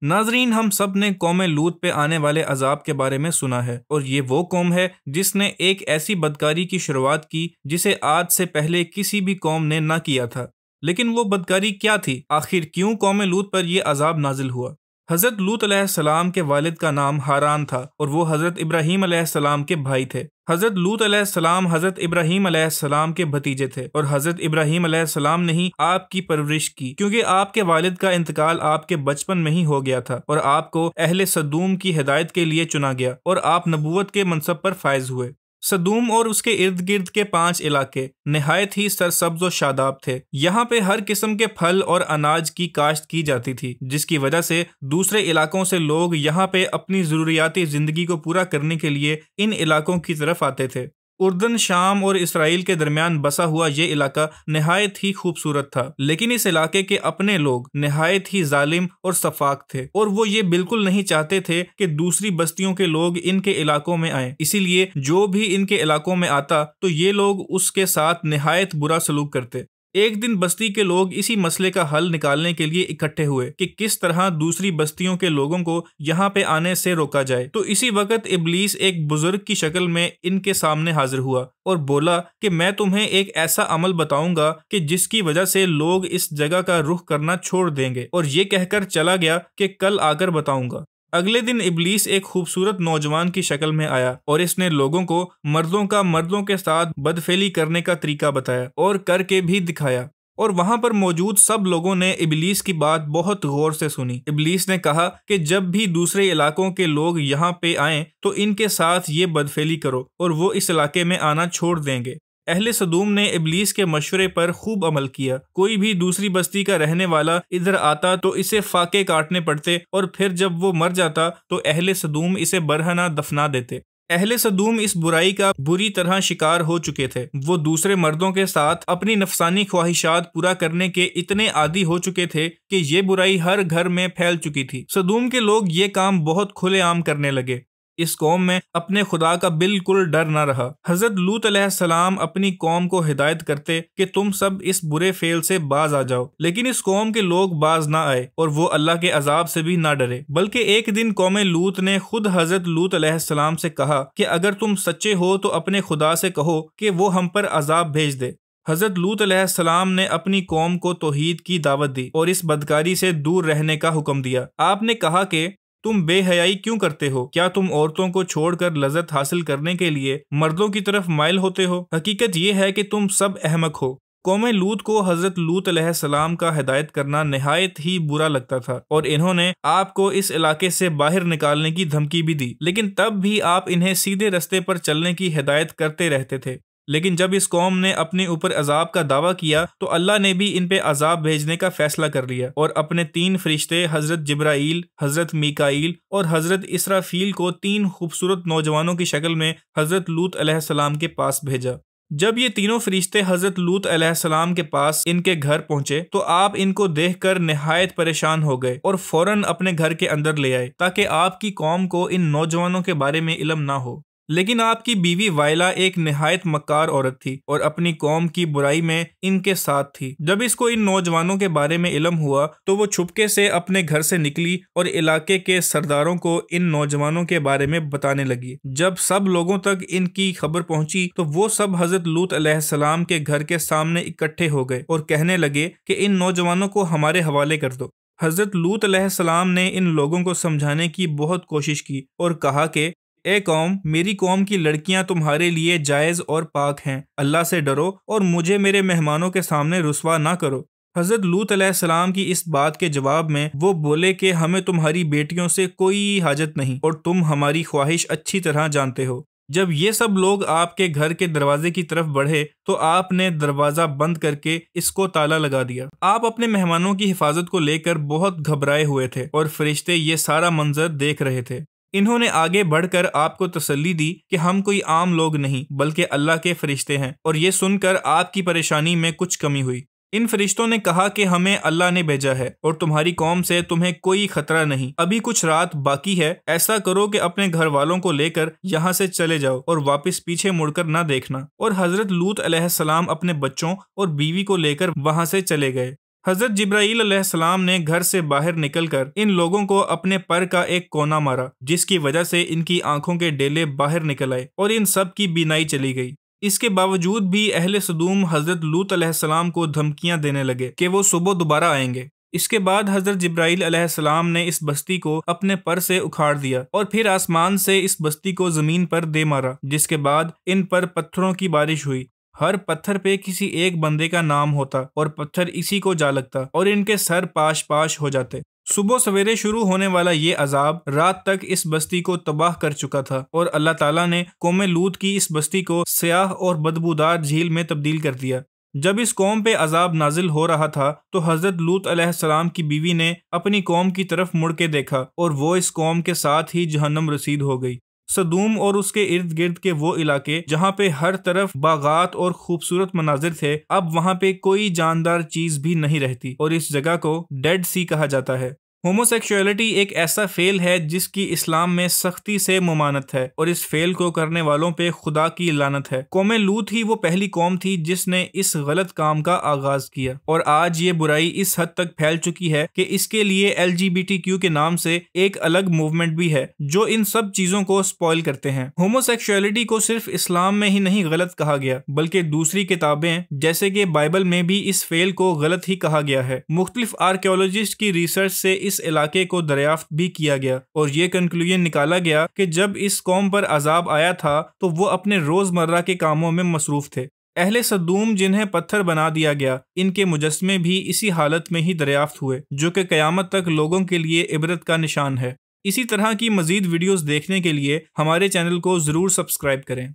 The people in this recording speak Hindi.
नाजरीन, हम सब ने कौम लूत पे आने वाले अजाब के बारे में सुना है और ये वो कौम है जिसने एक ऐसी बदकारी की शुरुआत की जिसे आज से पहले किसी भी कौम ने ना किया था। लेकिन वो बदकारी क्या थी? आखिर क्यों कौम लूत पर यह अजाब नाजिल हुआ? हज़रत लूत अलैहिस्सलाम के वालिद का नाम हारान था और वो हज़रत इब्राहीम अलैहिस्सलाम के भाई थे। हज़रत लूत अलैहिस्सलाम हज़रत इब्राहीम अलैहिस्सलाम के भतीजे थे और हज़रत इब्राहीम अलैहिस्सलाम ने ही आपकी परवरिश की, क्योंकि आपके वालिद का इंतकाल आपके बचपन में ही हो गया था और आपको अहले सदूम की हिदायत के लिए चुना गया और आप नबूवत के मनसब पर फायज हुए। सदूम और उसके इर्द गिर्द के 5 इलाके निहायत ही सरसब्ज और शादाब थे। यहाँ पे हर किस्म के फल और अनाज की काश्त की जाती थी, जिसकी वजह से दूसरे इलाकों से लोग यहाँ पे अपनी जरूरियाती जिंदगी को पूरा करने के लिए इन इलाकों की तरफ आते थे। उर्दन, शाम और इसराइल के दरमियान बसा हुआ ये इलाका निहायत ही खूबसूरत था, लेकिन इस इलाके के अपने लोग निहायत ही जालिम और सफाक थे और वो ये बिल्कुल नहीं चाहते थे कि दूसरी बस्तियों के लोग इनके इलाकों में आए। इसीलिए जो भी इनके इलाकों में आता तो ये लोग उसके साथ निहायत बुरा सलूक करते। एक दिन बस्ती के लोग इसी मसले का हल निकालने के लिए इकट्ठे हुए कि किस तरह दूसरी बस्तियों के लोगों को यहाँ पे आने से रोका जाए। तो इसी वक्त इब्लीस एक बुजुर्ग की शक्ल में इनके सामने हाजिर हुआ और बोला कि मैं तुम्हें एक ऐसा अमल बताऊंगा कि जिसकी वजह से लोग इस जगह का रुख करना छोड़ देंगे, और ये कहकर चला गया कि कल आकर बताऊंगा। अगले दिन इब्लीस एक खूबसूरत नौजवान की शक्ल में आया और इसने लोगों को मर्दों के साथ बदफेली करने का तरीका बताया और करके भी दिखाया, और वहां पर मौजूद सब लोगों ने इब्लीस की बात बहुत गौर से सुनी। इब्लीस ने कहा कि जब भी दूसरे इलाकों के लोग यहाँ पे आएं तो इनके साथ ये बदफेली करो और वो इस इलाके में आना छोड़ देंगे। अहले सदूम ने इब्लीस के मशवरे पर खूब अमल किया। कोई भी दूसरी बस्ती का रहने वाला इधर आता तो इसे फाके काटने पड़ते और फिर जब वो मर जाता तो अहले सदूम इसे बरहना दफना देते। अहले सदूम इस बुराई का बुरी तरह शिकार हो चुके थे। वो दूसरे मर्दों के साथ अपनी नफसानी ख्वाहिशात पूरा करने के इतने आदी हो चुके थे कि ये बुराई हर घर में फैल चुकी थी। सदूम के लोग ये काम बहुत खुलेआम करने लगे। इस कौम में अपने खुदा का बिल्कुल डर न रहा। हजरत लूत अलैहिस्सलाम अपनी कौम को हिदायत करते कि तुम सब इस बुरे फेल से बाज आ जाओ, लेकिन इस कौम के लोग बाज ना आए और वो अल्लाह के अजाब से भी ना डरे। बल्कि एक दिन कौम लूत ने खुद हजरत लूत अलैहिस्सलाम से कहा कि अगर तुम सच्चे हो तो अपने खुदा से कहो कि वो हम पर अजाब भेज दे। हजरत लूत अलैहिस्सलाम ने अपनी कौम को तौहीद की दावत दी और इस बदकारी से दूर रहने का हुक्म दिया। आपने कहा कि तुम बेहयाई क्यों करते हो? क्या तुम औरतों को छोड़कर लज़्ज़त हासिल करने के लिए मर्दों की तरफ माइल होते हो? हकीकत यह है कि तुम सब अहमक हो। कौम लूत को हजरत लूत अलैहिस्सलाम का हिदायत करना निहायत ही बुरा लगता था और इन्होंने आपको इस इलाके से बाहर निकालने की धमकी भी दी, लेकिन तब भी आप इन्हें सीधे रास्ते पर चलने की हिदायत करते रहते थे। लेकिन जब इस कौम ने अपने ऊपर अजाब का दावा किया तो अल्लाह ने भी इन पे अजाब भेजने का फैसला कर लिया और अपने 3 फरिश्ते हजरत जिब्राईल, हजरत मीकाईल और हजरत इसराफील को 3 खूबसूरत नौजवानों की शक्ल में हजरत लूत अलैहिस्सलाम के पास भेजा। जब ये तीनों फरिश्ते हजरत लूत अलैहिस्सलाम के पास इनके घर पहुंचे तो आप इनको देखकर निहायत परेशान हो गए और फौरन अपने घर के अंदर ले आए ताकि आपकी कौम को इन नौजवानों के बारे में इल्म ना हो। लेकिन आपकी बीवी वाइला एक निहायत मक्कार औरत थी और अपनी कौम की बुराई में इनके साथ थी। जब इसको इन नौजवानों के बारे में इल्म हुआ तो वो छुपके से अपने घर से निकली और इलाके के सरदारों को इन नौजवानों के बारे में बताने लगी। जब सब लोगों तक इनकी खबर पहुंची तो वो सब हजरत लूत अलैहिस्सलाम के घर के सामने इकट्ठे हो गए और कहने लगे कि इन नौजवानों को हमारे हवाले कर दो। हजरत लूत अलैहिस्सलाम ने इन लोगों को समझाने की बहुत कोशिश की और कहा कि ए कौम, मेरी कौम की लड़कियां तुम्हारे लिए जायज़ और पाक हैं। अल्लाह से डरो और मुझे मेरे मेहमानों के सामने रुस्वा ना करो। हजरत लूत अलैहिस्सलाम की इस बात के जवाब में वो बोले कि हमें तुम्हारी बेटियों से कोई हाजत नहीं और तुम हमारी ख्वाहिश अच्छी तरह जानते हो। जब ये सब लोग आपके घर के दरवाजे की तरफ बढ़े तो आपने दरवाजा बंद करके इसको ताला लगा दिया। आप अपने मेहमानों की हिफाजत को लेकर बहुत घबराए हुए थे और फरिश्ते ये सारा मंजर देख रहे थे। इन्होंने आगे बढ़कर आपको तसल्ली दी कि हम कोई आम लोग नहीं बल्कि अल्लाह के फरिश्ते हैं, और ये सुनकर आपकी परेशानी में कुछ कमी हुई। इन फरिश्तों ने कहा कि हमें अल्लाह ने भेजा है और तुम्हारी कौम से तुम्हें कोई खतरा नहीं। अभी कुछ रात बाकी है। ऐसा करो कि अपने घर वालों को लेकर यहाँ से चले जाओ और वापस पीछे मुड़कर ना देखना। और हजरत लूत अलैहिस्सलाम अपने बच्चों और बीवी को लेकर वहां से चले गए। हजरत जिब्राईल अलैहिस्सलाम ने घर से बाहर निकलकर इन लोगों को अपने पर का एक कोना मारा, जिसकी वजह से इनकी आंखों के डेले बाहर निकल आए और इन सब की बीनाई चली गई। इसके बावजूद भी अहले सदूम हजरत लूत अलैहिस्सलाम को धमकियां देने लगे कि वो सुबह दोबारा आएंगे। इसके बाद हजरत जिब्राईल अलैहिस्सलाम ने इस बस्ती को अपने पर से उखाड़ दिया और फिर आसमान से इस बस्ती को जमीन पर दे मारा, जिसके बाद इन पर पत्थरों की बारिश हुई। हर पत्थर पे किसी एक बंदे का नाम होता और पत्थर इसी को जा लगता और इनके सर पाश पाश हो जाते। सुबह सवेरे शुरू होने वाला ये अजाब रात तक इस बस्ती को तबाह कर चुका था और अल्लाह ताला ने कौम लूत की इस बस्ती को स्याह और बदबूदार झील में तब्दील कर दिया। जब इस कौम पे अजाब नाजिल हो रहा था तो हजरत लूत अलैहिस्सलाम की बीवी ने अपनी कौम की तरफ मुड़ के देखा और वो इस कौम के साथ ही जहन्नम रसीद हो गई। सदूम और उसके इर्द गिर्द के वो इलाके जहाँ पे हर तरफ बागात और खूबसूरत मनाजिर थे, अब वहाँ पे कोई जानदार चीज भी नहीं रहती और इस जगह को डेड सी कहा जाता है। होमोसेक्सुअलिटी एक ऐसा फेल है जिसकी इस्लाम में सख्ती से मुमानत है और इस फेल को करने वालों पे खुदा की लानत है। कौम लूत ही वो पहली कौम थी जिसने इस गलत काम का आगाज किया और आज ये बुराई इस हद तक फैल चुकी है कि इसके लिए LGBTQ के नाम से एक अलग मूवमेंट भी है जो इन सब चीजों को स्पॉइल करते हैं। होमोसेक्सुअलिटी को सिर्फ इस्लाम में ही नहीं गलत कहा गया बल्कि दूसरी किताबें जैसे कि बाइबल में भी इस फेल को गलत ही कहा गया है। मुख्तलिफ आर्कियोलॉजिस्ट की रिसर्च से इस इलाके को दरियाफ्त भी किया गया और ये कंक्लूजन निकाला गया कि जब इस कौम पर अजाब आया था तो वो अपने रोजमर्रा के कामों में मसरूफ थे। अहले सदूम जिन्हें पत्थर बना दिया गया, इनके मुजस्मे भी इसी हालत में ही दरियाफ्त हुए, जो कि कयामत तक लोगों के लिए इबरत का निशान है। इसी तरह की मजीद वीडियोस देखने के लिए हमारे चैनल को जरूर सब्सक्राइब करें।